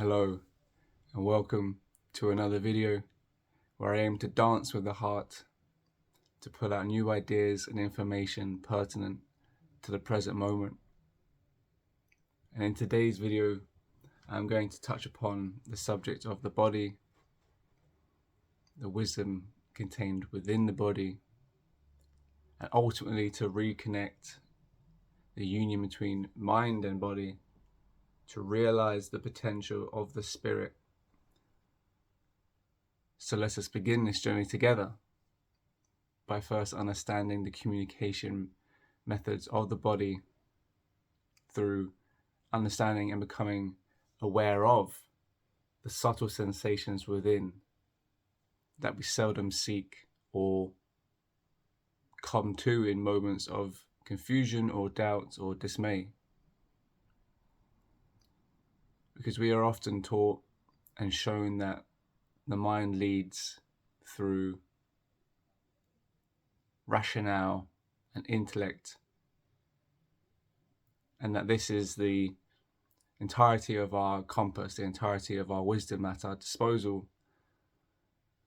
Hello and welcome to another video where I aim to dance with the heart to pull out new ideas and information pertinent to the present moment. And in today's video, I'm going to touch upon the subject of the body, the wisdom contained within the body, and ultimately to reconnect the union between mind and body to realize the potential of the spirit. So let us begin this journey together by first understanding the communication methods of the body through understanding and becoming aware of the subtle sensations within that we seldom seek or come to in moments of confusion or doubt or dismay. Because we are often taught and shown that the mind leads through rationale and intellect, and that this is the entirety of our compass, the entirety of our wisdom at our disposal.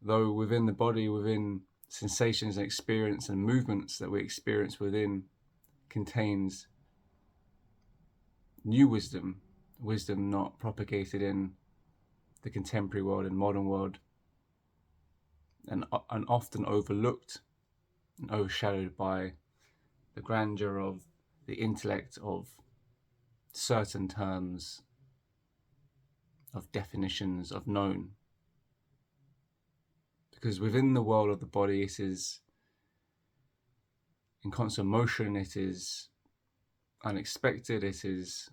Though within the body, within sensations and experience and movements that we experience within, contains new wisdom not propagated in the contemporary world and modern world, and often overlooked and overshadowed by the grandeur of the intellect of certain terms, of definitions, of known. Because within the world of the body, it is in constant motion, it is unexpected, it is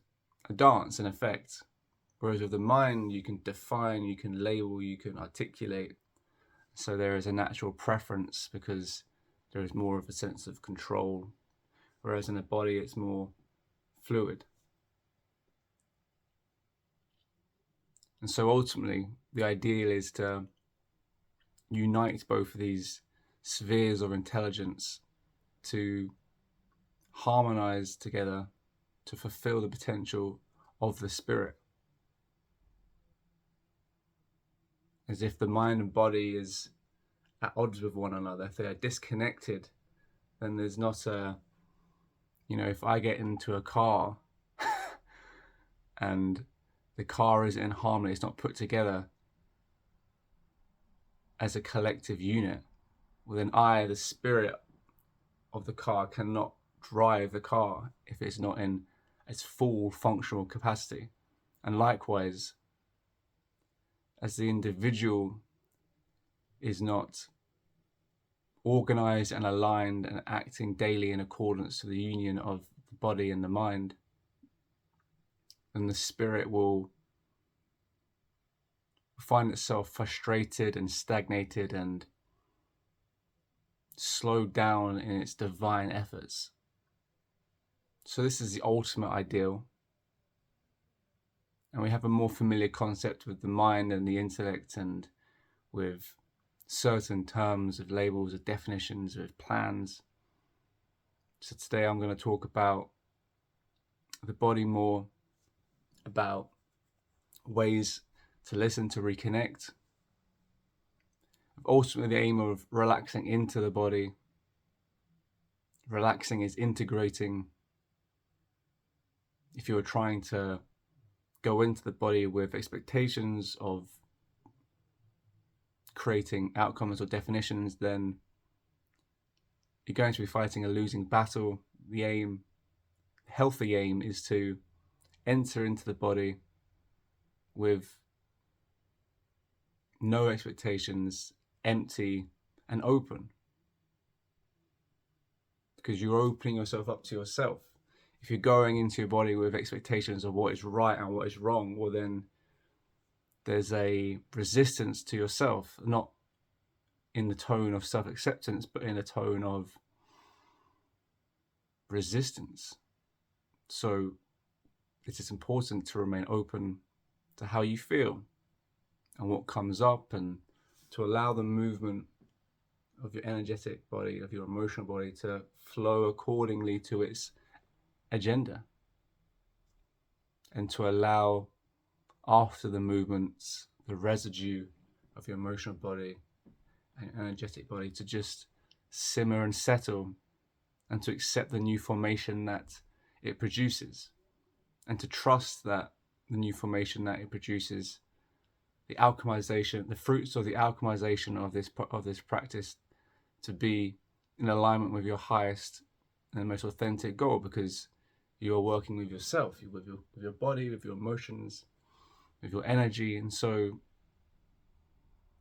a dance in effect. Whereas with the mind, you can define, you can label, you can articulate. So there is a natural preference because there is more of a sense of control. Whereas in the body, it's more fluid. And so ultimately, the ideal is to unite both of these spheres of intelligence to harmonize together to fulfill the potential of the spirit. As if the mind and body is at odds with one another. If they are disconnected, then there's not a, if I get into a car and the car is in harmony, it's not put together as a collective unit, well then I, the spirit of the car, cannot drive the car if it's not in its full functional capacity. And likewise, as the individual is not organized and aligned and acting daily in accordance to the union of the body and the mind, then the spirit will find itself frustrated and stagnated and slowed down in its divine efforts. So this is the ultimate ideal. And we have a more familiar concept with the mind and the intellect and with certain terms, of labels, of definitions, of plans. So today I'm going to talk about the body more, about ways to listen, to reconnect. Ultimately, the aim of relaxing into the body. Relaxing is integrating. If you're trying to go into the body with expectations of creating outcomes or definitions, then you're going to be fighting a losing battle. The healthy aim, is to enter into the body with no expectations, empty and open. Because you're opening yourself up to yourself. If you're going into your body with expectations of what is right and what is wrong, well then there's a resistance to yourself, not in the tone of self-acceptance, but in a tone of resistance. So it is important to remain open to how you feel and what comes up, and to allow the movement of your energetic body, of your emotional body, to flow accordingly to its agenda, and to allow after the movements, the residue of your emotional body and energetic body to just simmer and settle, and to accept the new formation that it produces, and to trust that the new formation that it produces, the alchemization, the fruits of the alchemization of this practice, to be in alignment with your highest and most authentic goal, because you are working with yourself, with your body, with your emotions, with your energy. And so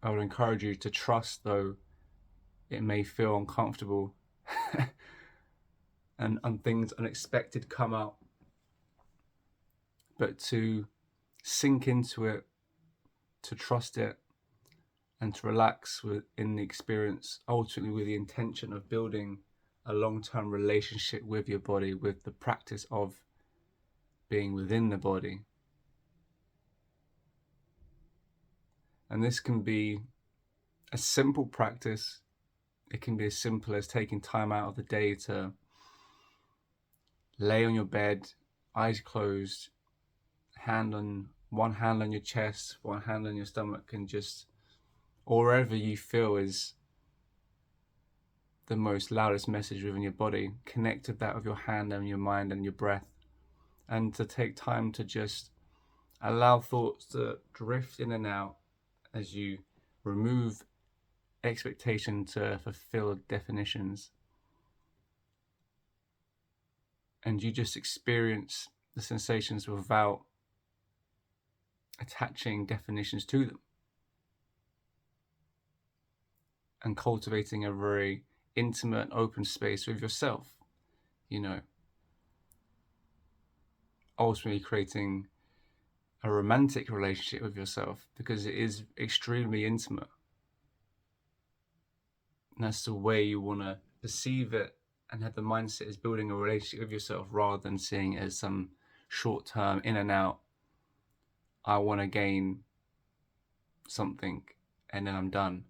I would encourage you to trust, though it may feel uncomfortable and things unexpected come out, but to sink into it, to trust it, and to relax in the experience, ultimately with the intention of building a long-term relationship with your body, with the practice of being within the body. And this can be a simple practice. It can be as simple as taking time out of the day to lay on your bed, eyes closed, one hand on your chest, one hand on your stomach, and just, or wherever you feel is the most loudest message within your body, connect with that of your hand and your mind and your breath. And to take time to just allow thoughts to drift in and out as you remove expectation to fulfill definitions, and you just experience the sensations without attaching definitions to them, and cultivating a very intimate, open space with yourself, ultimately creating a romantic relationship with yourself, because it is extremely intimate. And that's the way you want to perceive it, and have the mindset is building a relationship with yourself rather than seeing it as some short-term in and out. I want to gain something and then I'm done.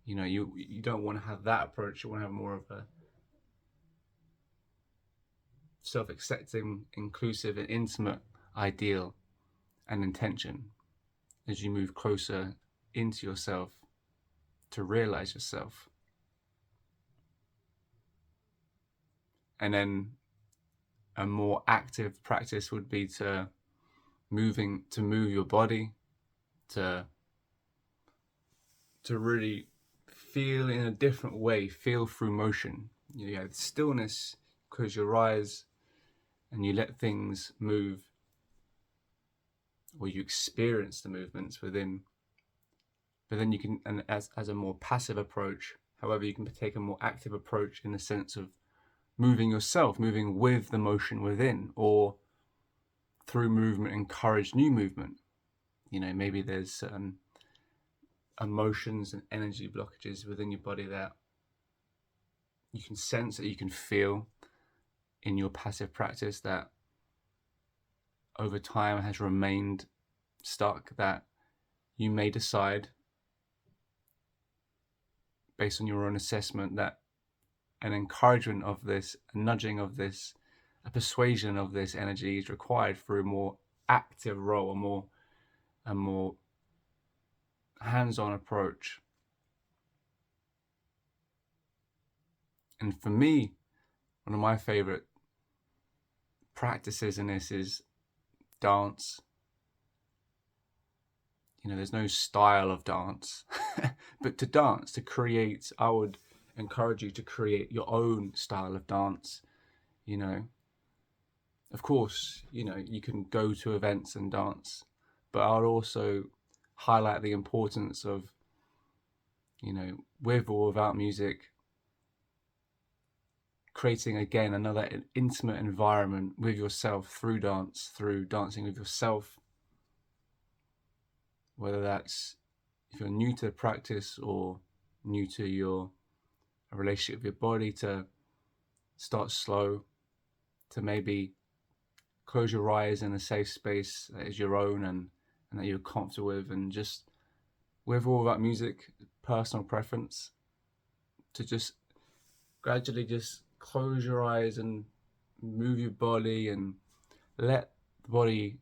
You don't want to have that approach. You want to have more of a self-accepting, inclusive, and intimate ideal and intention as you move closer into yourself to realize yourself. And then a more active practice would be to move your body, to really feel in a different way, feel through motion. You have stillness, close your eyes, and you let things move, or you experience the movements within. But then you can, and as a more passive approach, however, you can take a more active approach in the sense of moving yourself, moving with the motion within, or through movement encourage new movement. Maybe there's certain emotions and energy blockages within your body that you can sense, that you can feel in your passive practice, that over time has remained stuck, that you may decide, based on your own assessment, that an encouragement of this, a nudging of this, a persuasion of this energy is required for a more active role, a more hands-on approach. And for me, one of my favorite practices in this is dance. There's no style of dance, but to dance, to create, I would encourage you to create your own style of dance. Of course, you can go to events and dance, but I would also highlight the importance of, with or without music, creating again another intimate environment with yourself through dance, through dancing with yourself. Whether that's, if you're new to the practice or new to your relationship with your body, to start slow, to maybe close your eyes in a safe space that is your own and that you're comfortable with, and just, with all that music, personal preference, to just gradually just close your eyes and move your body and let the body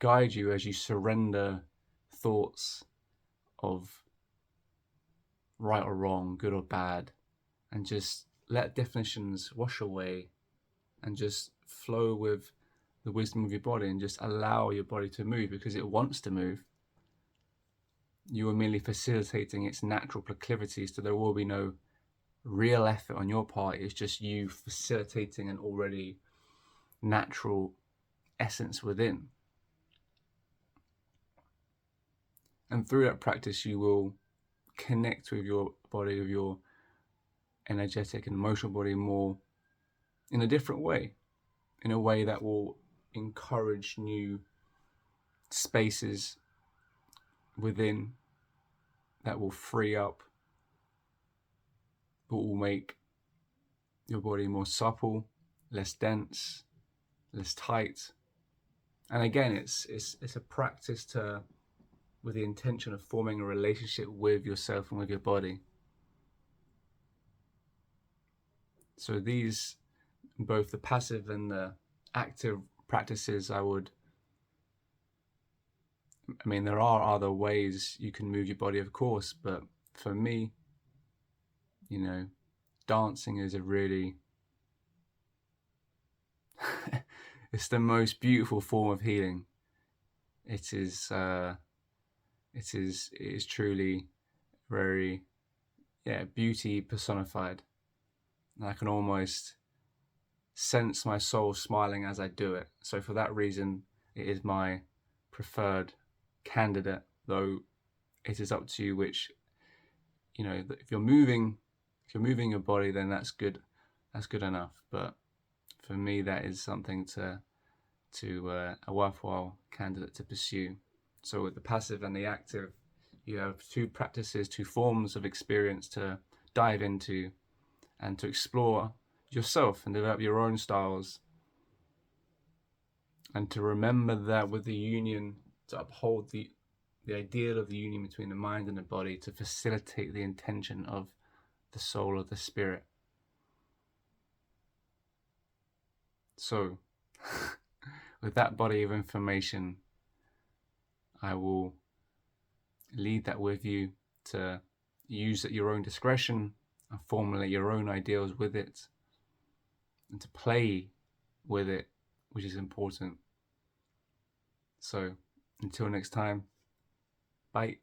guide you as you surrender thoughts of right or wrong, good or bad, and just let definitions wash away and just flow with the wisdom of your body and just allow your body to move because it wants to move. You are merely facilitating its natural proclivities, so there will be no real effort on your part. It's just you facilitating an already natural essence within. And through that practice, you will connect with your body, with your energetic and emotional body more in a different way, in a way that will encourage new spaces within, that will free up, that will make your body more supple, less dense, less tight. And again, it's a practice with the intention of forming a relationship with yourself and with your body. So these, both the passive and the active practices, there are other ways you can move your body, of course, but for me, dancing is a really it's the most beautiful form of healing. It is truly very, beauty personified. And I can almost sense my soul smiling as I do it. So for that reason, it is my preferred candidate, though it is up to you which, if you're moving your body, then that's good enough. But for me, that is something to a worthwhile candidate to pursue. So with the passive and the active, you have two practices, two forms of experience to dive into and to explore yourself and develop your own styles. And to remember that with the union, to uphold the ideal of the union between the mind and the body, to facilitate the intention of the soul or the spirit. So, with that body of information, I will leave that with you to use at your own discretion and formulate your own ideals with it, and to play with it, which is important. So, until next time, bye.